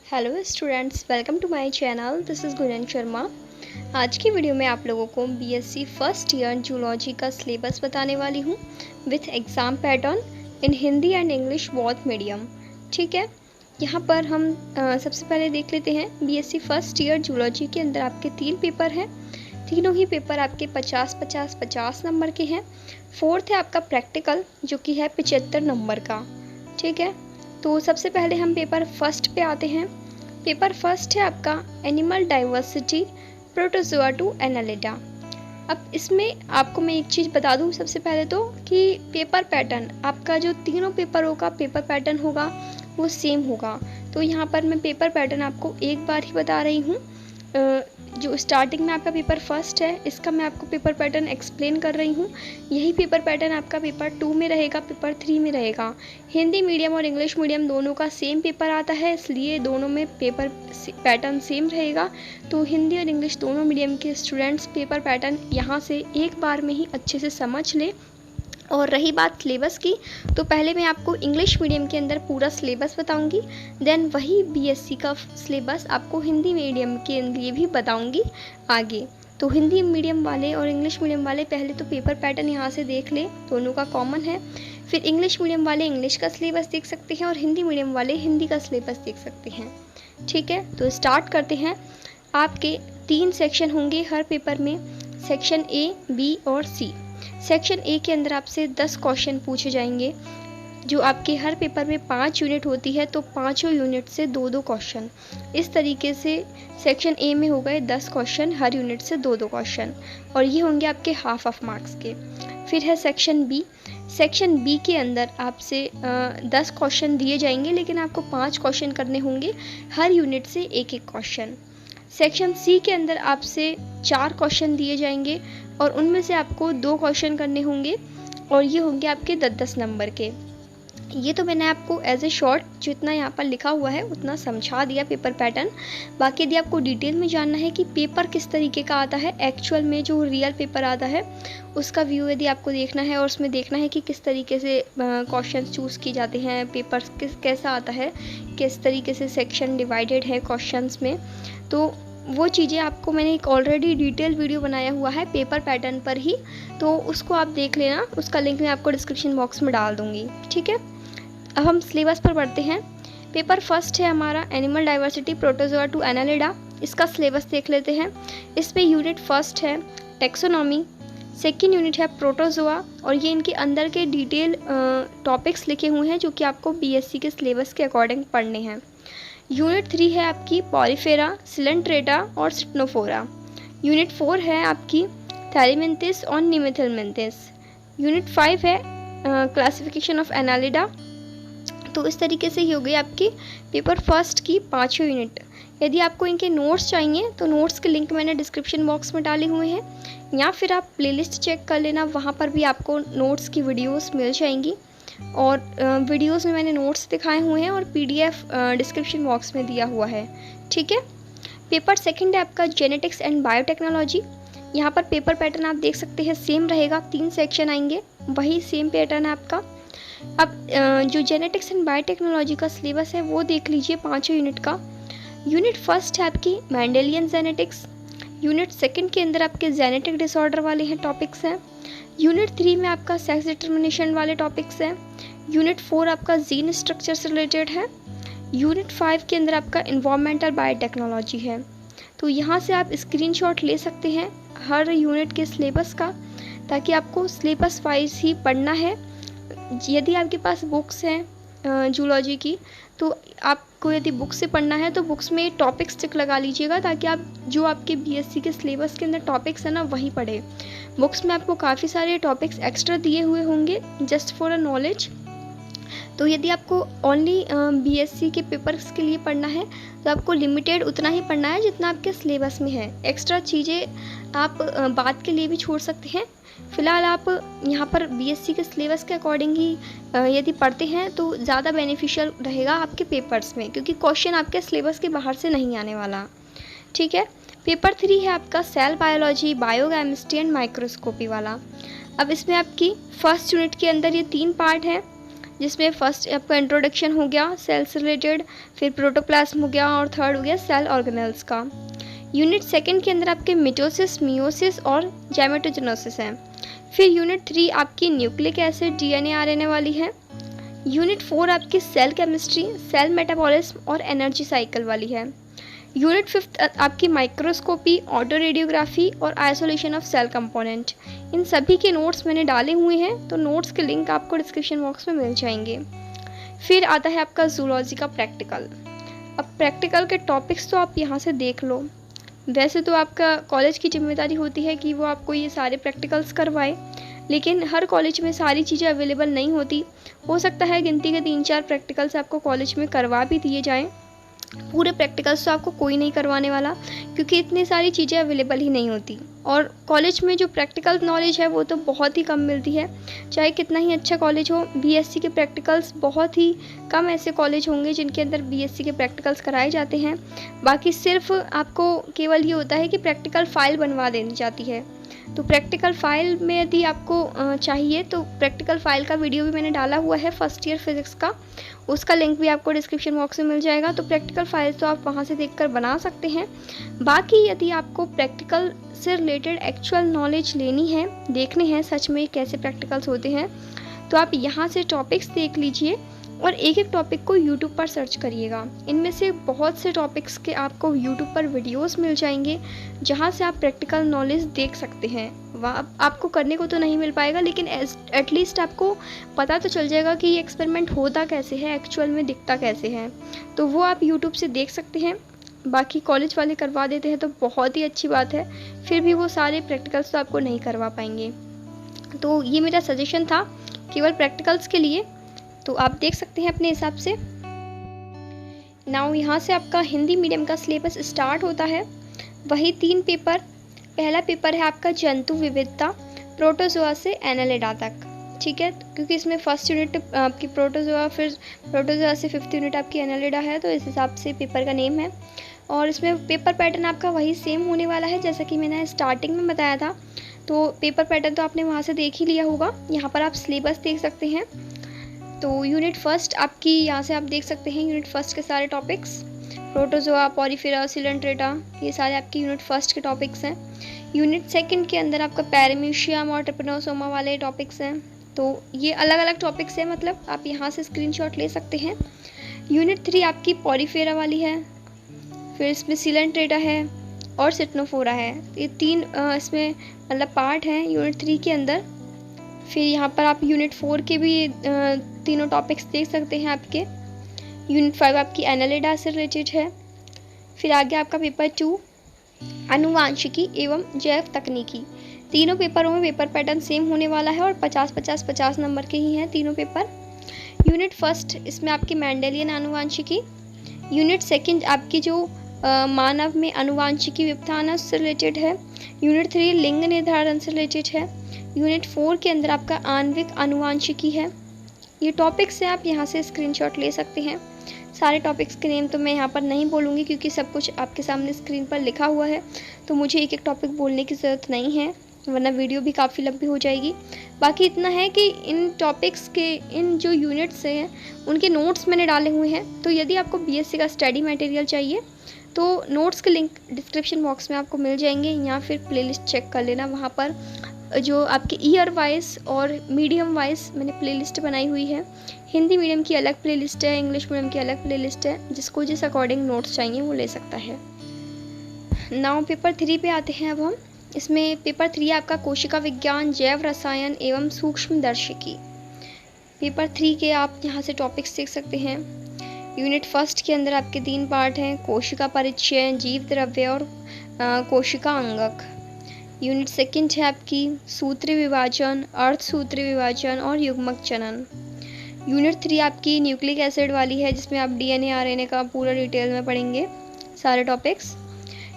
Hello students, welcome to my channel. This is Guran Sharma. आज की video में आप लोगों को बीएससी फर्स्ट ईयर जूलॉजी का सिलेबस बताने वाली हूँ with exam pattern in Hindi and English both medium. ठीक है, यहाँ पर हम सबसे पहले देख लेते हैं। बीएससी फर्स्ट ईयर जूलॉजी के अंदर आपके 3 पेपर हैं। तीनों ही पेपर आपके 50-50-50 नंबर के हैं। फोर्थ है आपका प्रैक्टिकल जो कि है 75 नंबर का। ठीक है, तो सबसे पहले हम पेपर फर्स्ट पे आते हैं। पेपर फर्स्ट है आपका animal diversity protozoa to annelida. अब इसमें आपको मैं एक चीज़ बता दूं सबसे पहले तो कि पेपर पैटर्न आपका जो तीनों पेपरों का पेपर पैटर्न होगा वो सेम होगा। तो यहाँ पर मैं पेपर पैटर्न आपको एक बार ही बता रही हूँ। जो स्टार्टिंग में आपका पेपर फर्स्ट है इसका मैं आपको पेपर पैटर्न एक्सप्लेन कर रही हूँ। यही पेपर पैटर्न आपका पेपर 2 में रहेगा, पेपर 3 में रहेगा। हिंदी मीडियम और इंग्लिश मीडियम दोनों का सेम पेपर आता है, इसलिए दोनों में पेपर पैटर्न सेम रहेगा। तो हिंदी और इंग्लिश दोनों मीडियम के स्टूडेंट्स पेपर पैटर्न यहाँ से एक बार में ही अच्छे से समझ लें। और रही बात सिलेबस की, तो पहले मैं आपको इंग्लिश मीडियम के अंदर पूरा सिलेबस बताऊंगी, देन वही बीएससी का सिलेबस आपको हिंदी मीडियम के लिए भी बताऊंगी आगे। तो हिंदी मीडियम वाले और इंग्लिश मीडियम वाले पहले तो पेपर पैटर्न यहाँ से देख लें, दोनों का कॉमन है। फिर इंग्लिश मीडियम वाले इंग्लिश का सिलेबस देख सकते हैं और हिंदी मीडियम वाले हिंदी का सिलेबस देख सकते हैं। ठीक है, तो स्टार्ट करते हैं। आपके 3 सेक्शन होंगे हर पेपर में, सेक्शन ए, बी और सी। सेक्शन ए के अंदर आपसे 10 क्वेश्चन पूछे जाएंगे। जो आपके हर पेपर में 5 यूनिट होती है, तो पाँचों यूनिट से 2-2 क्वेश्चन। इस तरीके से सेक्शन ए में हो गए 10 क्वेश्चन, हर यूनिट से 2-2 क्वेश्चन, और ये होंगे आपके हाफ ऑफ मार्क्स के। फिर है सेक्शन बी। सेक्शन बी के अंदर आपसे 10 क्वेश्चन दिए जाएंगे, लेकिन आपको 5 क्वेश्चन करने होंगे, हर यूनिट से 1-1 क्वेश्चन। सेक्शन सी के अंदर आपसे 4 क्वेश्चन दिए जाएंगे और उनमें से आपको 2 क्वेश्चन करने होंगे, और ये होंगे आपके 10-10 नंबर के। ये तो मैंने आपको एज ए शॉर्ट जितना यहाँ पर लिखा हुआ है उतना समझा दिया पेपर पैटर्न। बाकी यदि आपको डिटेल में जानना है कि पेपर किस तरीके का आता है, एक्चुअल में जो रियल पेपर आता है उसका व्यू यदि आपको देखना है और उसमें देखना है कि किस तरीके से क्वेश्चन चूज़ किए जाते हैं, पेपर कैसा आता है, किस तरीके से सेक्शन डिवाइडेड है क्वेश्चंस में, तो वो चीज़ें आपको मैंने एक ऑलरेडी डिटेल वीडियो बनाया हुआ है पेपर पैटर्न पर ही, तो उसको आप देख लेना। उसका लिंक मैं आपको डिस्क्रिप्शन बॉक्स में डाल दूँगी। ठीक है, अब हम सिलेबस पर बढ़ते हैं। पेपर फर्स्ट है हमारा animal diversity protozoa to annelida. इसका सिलेबस देख लेते हैं। इसमें यूनिट फर्स्ट है टेक्सोनॉमी, सेकेंड यूनिट है प्रोटोजोआ, और ये इनके अंदर के डिटेल टॉपिक्स लिखे हुए हैं जो कि आपको बीएससी के सिलेबस के अकॉर्डिंग पढ़ने हैं। यूनिट 3 है आपकी पॉलीफेरा, सिलेंट्रेटा और सिटनोफोरा। यूनिट 4 है आपकी थैलीमिंथिस और निमेथेलमिंथिस। यूनिट 5 है क्लासिफिकेशन ऑफ एनालिडा। तो इस तरीके से ही हो गई आपकी पेपर फर्स्ट की 5 यूनिट। यदि आपको इनके नोट्स चाहिए तो नोट्स के लिंक मैंने डिस्क्रिप्शन बॉक्स में डाले हुए हैं, या फिर आप प्लेलिस्ट चेक कर लेना, वहाँ पर भी आपको नोट्स की वीडियोस मिल जाएंगी। और वीडियोस में मैंने नोट्स दिखाए हुए हैं और पीडीएफ डिस्क्रिप्शन बॉक्स में दिया हुआ है। ठीक है, पेपर सेकंड है आपका जेनेटिक्स एंड बायोटेक्नोलॉजी। यहाँ पर पेपर पैटर्न आप देख सकते हैं सेम रहेगा, 3 सेक्शन आएंगे, वही सेम पैटर्न है आपका। अब जो जेनेटिक्स एंड बायोटेक्नोलॉजी का सिलेबस है वो देख लीजिए 5 यूनिट का। यूनिट फर्स्ट है आपकी मेंडेलियन जेनेटिक्स। यूनिट सेकंड के अंदर आपके जेनेटिक डिसऑर्डर वाले हैं टॉपिक्स हैं। यूनिट 3 में आपका सेक्स डिटर्मिनेशन वाले टॉपिक्स हैं। यूनिट 4 आपका जीन स्ट्रक्चर से रिलेटेड है। यूनिट 5 के अंदर आपका इन्वायरमेंटल बायोटेक्नोलॉजी है। तो यहाँ से आप स्क्रीनशॉट ले सकते हैं हर यूनिट के सिलेबस का, ताकि आपको सिलेबस वाइज ही पढ़ना है। यदि आपके पास बुक्स हैं जूलॉजी की, तो आपको यदि बुक से पढ़ना है तो बुक्स में टॉपिक्स टिक लगा लीजिएगा, ताकि आप जो आपके बीएससी के सिलेबस के अंदर टॉपिक्स हैं ना वही पढ़े। बुक्स में आपको काफ़ी सारे टॉपिक्स एक्स्ट्रा दिए हुए होंगे जस्ट फॉर अ नॉलेज। तो यदि आपको ओनली बीएससी के पेपर्स के लिए पढ़ना है तो आपको लिमिटेड उतना ही पढ़ना है जितना आपके सिलेबस में है। एक्स्ट्रा चीज़ें आप बाद के लिए भी छोड़ सकते हैं। फ़िलहाल आप यहाँ पर बीएससी के सिलेबस के अकॉर्डिंग ही यदि पढ़ते हैं तो ज़्यादा बेनिफिशियल रहेगा आपके पेपर्स में, क्योंकि क्वेश्चन आपके सिलेबस के बाहर से नहीं आने वाला। ठीक है, पेपर 3 है आपका cell biology, biochemistry and microscopy वाला। अब इसमें आपकी फर्स्ट यूनिट के अंदर ये 3 पार्ट हैं, जिसमें फर्स्ट आपका इंट्रोडक्शन हो गया सेल से रिलेटेड, फिर प्रोटोप्लाज्म हो गया और थर्ड हो गया सेल ऑर्गेनेल्स का। यूनिट सेकंड के अंदर आपके मिटोसिस, मियोसिस और गैमेटोजेनेसिस हैं। फिर यूनिट 3 आपकी न्यूक्लिक एसिड, डीएनए, आरएनए वाली है। यूनिट 4 आपकी सेल केमिस्ट्री, सेल मेटाबॉलिज्म और एनर्जी साइकिल वाली है। यूनिट 5 आपकी माइक्रोस्कोपी, ऑटो रेडियोग्राफी और आइसोलेशन ऑफ सेल कंपोनेंट। इन सभी के नोट्स मैंने डाले हुए हैं, तो नोट्स के लिंक आपको डिस्क्रिप्शन बॉक्स में मिल जाएंगे। फिर आता है आपका जूलॉजी का प्रैक्टिकल। अब प्रैक्टिकल के टॉपिक्स तो आप यहाँ से देख लो। वैसे तो आपका कॉलेज की जिम्मेदारी होती है कि वो आपको ये सारे प्रैक्टिकल्स करवाए, लेकिन हर कॉलेज में सारी चीज़ें अवेलेबल नहीं होती। हो सकता है गिनती के 3-4 प्रैक्टिकल्स आपको कॉलेज में करवा भी दिए जाएं। पूरे प्रैक्टिकल्स तो आपको कोई नहीं करवाने वाला, क्योंकि इतनी सारी चीज़ें अवेलेबल ही नहीं होती। और कॉलेज में जो प्रैक्टिकल नॉलेज है वो तो बहुत ही कम मिलती है। चाहे कितना ही अच्छा कॉलेज हो, बीएससी के प्रैक्टिकल्स बहुत ही कम ऐसे कॉलेज होंगे जिनके अंदर बीएससी के प्रैक्टिकल्स कराए जाते हैं। बाकी सिर्फ आपको केवल ये होता है कि प्रैक्टिकल फ़ाइल बनवा देनी जाती है। तो प्रैक्टिकल फ़ाइल में यदि आपको चाहिए तो प्रैक्टिकल फ़ाइल का वीडियो भी मैंने डाला हुआ है फर्स्ट ईयर फिज़िक्स का, उसका लिंक भी आपको डिस्क्रिप्शन बॉक्स में मिल जाएगा। तो प्रैक्टिकल फाइल तो आप वहाँ से देखकर बना सकते हैं। बाकी यदि आपको प्रैक्टिकल से रिलेटेड एक्चुअल नॉलेज लेनी है, देखने हैं सच में कैसे प्रैक्टिकल्स होते हैं, तो आप यहाँ से टॉपिक्स देख लीजिए और एक एक टॉपिक को यूट्यूब पर सर्च करिएगा। इनमें से बहुत से टॉपिक्स के आपको यूट्यूब पर वीडियोस मिल जाएंगे जहाँ से आप प्रैक्टिकल नॉलेज देख सकते हैं। वह आपको करने को तो नहीं मिल पाएगा, लेकिन एटलीस्ट आपको पता तो चल जाएगा कि ये एक्सपेरिमेंट होता कैसे है, एक्चुअल में दिखता कैसे है। तो वो आप यूट्यूब से देख सकते हैं। बाकी कॉलेज वाले करवा देते हैं तो बहुत ही अच्छी बात है, फिर भी वो सारे प्रैक्टिकल्स तो आपको नहीं करवा पाएंगे। तो ये मेरा सजेशन था केवल प्रैक्टिकल्स के लिए, तो आप देख सकते हैं अपने हिसाब से। नाउ यहाँ से आपका हिंदी मीडियम का सिलेबस स्टार्ट होता है। वही 3 पेपर। पहला पेपर है आपका जंतु विविधता, प्रोटोजोआ से एनालिडा तक, ठीक है, क्योंकि इसमें फर्स्ट यूनिट आपकी प्रोटोजोआ, फिर प्रोटोजोआ से 5th यूनिट आपकी एनालिडा है, तो इस हिसाब से पेपर का नेम है। और इसमें पेपर पैटर्न आपका वही सेम होने वाला है जैसा कि मैंने स्टार्टिंग में बताया था। तो पेपर पैटर्न तो आपने वहाँ से देख ही लिया होगा। यहाँ पर आप सिलेबस देख सकते हैं। तो यूनिट फर्स्ट आपकी यहाँ से आप देख सकते हैं यूनिट फर्स्ट के सारे टॉपिक्स, प्रोटोजोआ, पॉरीफेरा, सिलेंट्रेटा, ये सारे आपके यूनिट फर्स्ट के टॉपिक्स हैं। यूनिट सेकंड के अंदर आपका पैरामीशियम और ट्रिपनोसोमा वाले टॉपिक्स हैं। तो ये अलग अलग टॉपिक्स हैं, मतलब आप यहाँ से स्क्रीनशॉट ले सकते हैं। यूनिट 3 आपकी पॉरीफेरा वाली है, फिर इसमें सिलेंट्रेटा है और सिटनोफोरा है। ये 3 इसमें मतलब पार्ट हैं यूनिट 3 के अंदर। फिर यहाँ पर आप यूनिट 4 के भी तीनों टॉपिक्स देख सकते हैं आपके। यूनिट 5 आपकी एनालिडा से रिलेटेड है। फिर आगे आपका पेपर 2 आनुवांशिकी एवं जैव तकनीकी। तीनों पेपरों में पेपर पैटर्न सेम होने वाला है और 50-50-50 नंबर के ही हैं तीनों पेपर। यूनिट फर्स्ट इसमें आपकी मेंडेलियन आनुवांशिकी। यूनिट सेकंड आपकी जो मानव में आनुवांशिकी विविधता उससे रिलेटेड है। यूनिट 3 लिंग निर्धारण से रिलेटेड है। यूनिट 4 के अंदर आपका आणविक आनुवांशिकी है। ये टॉपिक्स हैं, आप यहाँ से स्क्रीनशॉट ले सकते हैं। सारे टॉपिक्स के नेम तो मैं यहाँ पर नहीं बोलूँगी क्योंकि सब कुछ आपके सामने स्क्रीन पर लिखा हुआ है, तो मुझे एक एक टॉपिक बोलने की ज़रूरत नहीं है, वरना वीडियो भी काफ़ी लंबी हो जाएगी। बाकी इतना है कि इन टॉपिक्स के इन जो यूनिट्स हैं उनके नोट्स मैंने डाले हुए हैं। तो यदि आपको बीएससी का स्टडी मटेरियल चाहिए तो नोट्स के लिंक डिस्क्रिप्शन बॉक्स में आपको मिल जाएंगे, या फिर प्लेलिस्ट चेक कर लेना। वहाँ पर जो आपके ईयर वाइज और मीडियम वाइज मैंने प्लेलिस्ट बनाई हुई है। हिंदी मीडियम की अलग प्लेलिस्ट है, इंग्लिश मीडियम की अलग प्लेलिस्ट है, जिसको जिस अकॉर्डिंग नोट्स चाहिए वो ले सकता है। नाउ पेपर 3 पे आते हैं अब हम। इसमें पेपर 3 आपका कोशिका विज्ञान, जैव रसायन एवं सूक्ष्मदर्शिकी। पेपर 3 के आप यहाँ से टॉपिक्स देख सकते हैं। यूनिट फर्स्ट के अंदर आपके 3 पार्ट हैं, कोशिका परिचय, जीव द्रव्य और कोशिका अंगक। यूनिट सेकंड है आपकी सूत्र विभाजन, अर्धसूत्र विभाजन और युग्मक जनन। यूनिट 3 आपकी न्यूक्लिक एसिड वाली है, जिसमें आप डीएनए आरएनए का पूरा डिटेल में पढ़ेंगे सारे टॉपिक्स।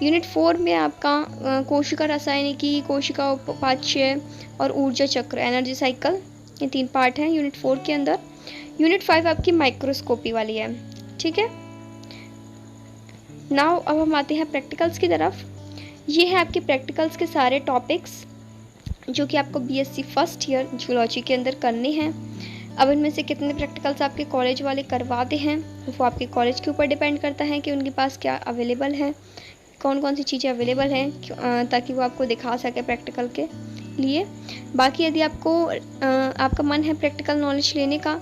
यूनिट 4 में आपका कोशिका रसायनिकी, कोशिका उपापचय और ऊर्जा चक्र, एनर्जी साइकिल, ये 3 पार्ट हैं यूनिट 4 के अंदर। यूनिट 5 आपकी माइक्रोस्कोपी वाली है, ठीक है। नाउ अब हम आते हैं प्रैक्टिकल्स की तरफ। ये है आपके प्रैक्टिकल्स के सारे टॉपिक्स जो कि आपको बीएससी फर्स्ट ईयर जूलॉजी के अंदर करने हैं। अब इनमें से कितने प्रैक्टिकल्स आपके कॉलेज वाले करवाते हैं वो आपके कॉलेज के ऊपर डिपेंड करता है कि उनके पास क्या अवेलेबल है, कौन कौन सी चीज़ें अवेलेबल हैं ताकि वो आपको दिखा सके प्रैक्टिकल के लिए। बाकी यदि आपको आपका मन है प्रैक्टिकल नॉलेज लेने का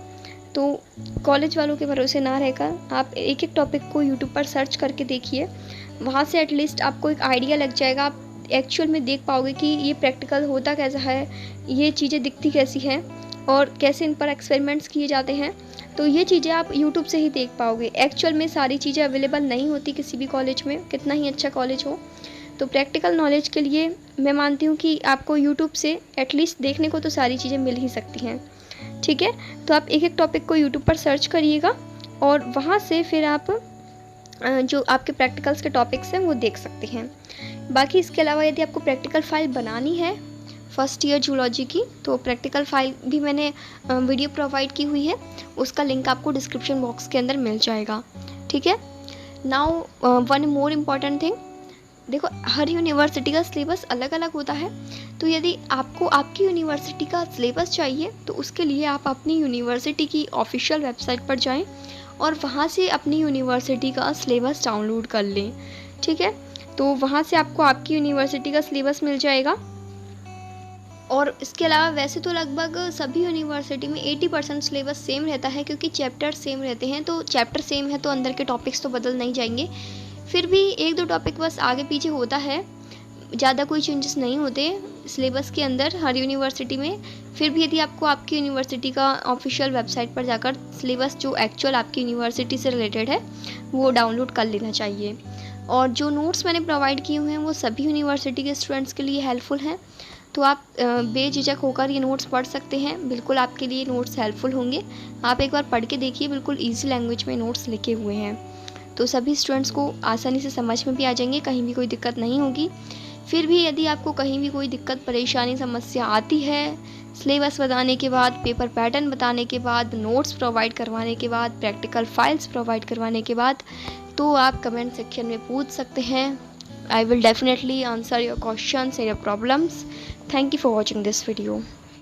तो कॉलेज वालों के भरोसे ना रहकर आप एक एक टॉपिक को यूट्यूब पर सर्च करके देखिए। वहाँ से एटलीस्ट आपको एक आइडिया लग जाएगा, आप एक्चुअल में देख पाओगे कि ये प्रैक्टिकल होता कैसा है, ये चीज़ें दिखती कैसी हैं और कैसे इन पर एक्सपेरिमेंट्स किए जाते हैं। तो ये चीज़ें आप यूट्यूब से ही देख पाओगे। एक्चुअल में सारी चीज़ें अवेलेबल नहीं होती किसी भी कॉलेज में, कितना ही अच्छा कॉलेज हो। तो प्रैक्टिकल नॉलेज के लिए मैं मानती हूँ कि आपको यूट्यूब से एटलीस्ट देखने को तो सारी चीज़ें मिल ही सकती हैं। ठीक है, तो आप एक एक टॉपिक को यूट्यूब पर सर्च करिएगा और वहाँ से फिर आप जो आपके प्रैक्टिकल्स के टॉपिक्स हैं वो देख सकते हैं। बाकी इसके अलावा यदि आपको प्रैक्टिकल फ़ाइल बनानी है फर्स्ट ईयर जूलॉजी की तो प्रैक्टिकल फ़ाइल भी मैंने वीडियो प्रोवाइड की हुई है, उसका लिंक आपको डिस्क्रिप्शन बॉक्स के अंदर मिल जाएगा। ठीक है, now one more important thing, देखो हर यूनिवर्सिटी का सिलेबस अलग अलग होता है। तो यदि आपको आपकी यूनिवर्सिटी का सिलेबस चाहिए तो उसके लिए आप अपनी यूनिवर्सिटी की ऑफिशियल वेबसाइट पर जाएं और वहाँ से अपनी यूनिवर्सिटी का सिलेबस डाउनलोड कर लें। ठीक है, तो वहाँ से आपको आपकी यूनिवर्सिटी का सिलेबस मिल जाएगा। और इसके अलावा वैसे तो लगभग सभी यूनिवर्सिटी में 80% सिलेबस सेम रहता है क्योंकि चैप्टर सेम रहते हैं। तो चैप्टर सेम है तो अंदर के टॉपिक्स तो बदल नहीं जाएंगे, फिर भी एक दो टॉपिक बस आगे पीछे होता है, ज़्यादा कोई चेंजेस नहीं होते सिलेबस के अंदर हर यूनिवर्सिटी में। फिर भी यदि आपको आपकी यूनिवर्सिटी का ऑफिशियल वेबसाइट पर जाकर सिलेबस जो एक्चुअल आपकी यूनिवर्सिटी से रिलेटेड है वो डाउनलोड कर लेना चाहिए। और जो नोट्स मैंने प्रोवाइड किए हुए हैं वो सभी यूनिवर्सिटी के स्टूडेंट्स के लिए हेल्पफुल हैं, तो आप बेझिझक होकर ये नोट्स पढ़ सकते हैं। बिल्कुल आपके लिए नोट्स हेल्पफुल होंगे, आप एक बार पढ़ के देखिए, बिल्कुल ईजी लैंग्वेज में नोट्स लिखे हुए हैं तो सभी स्टूडेंट्स को आसानी से समझ में भी आ जाएंगे, कहीं भी कोई दिक्कत नहीं होगी। फिर भी यदि आपको कहीं भी कोई दिक्कत परेशानी समस्या आती है सिलेबस बताने के बाद, पेपर पैटर्न बताने के बाद, नोट्स प्रोवाइड करवाने के बाद, प्रैक्टिकल फाइल्स प्रोवाइड करवाने के बाद, तो आप कमेंट सेक्शन में पूछ सकते हैं। I will definitely answer your questions and your problems. Thank you for watching this video.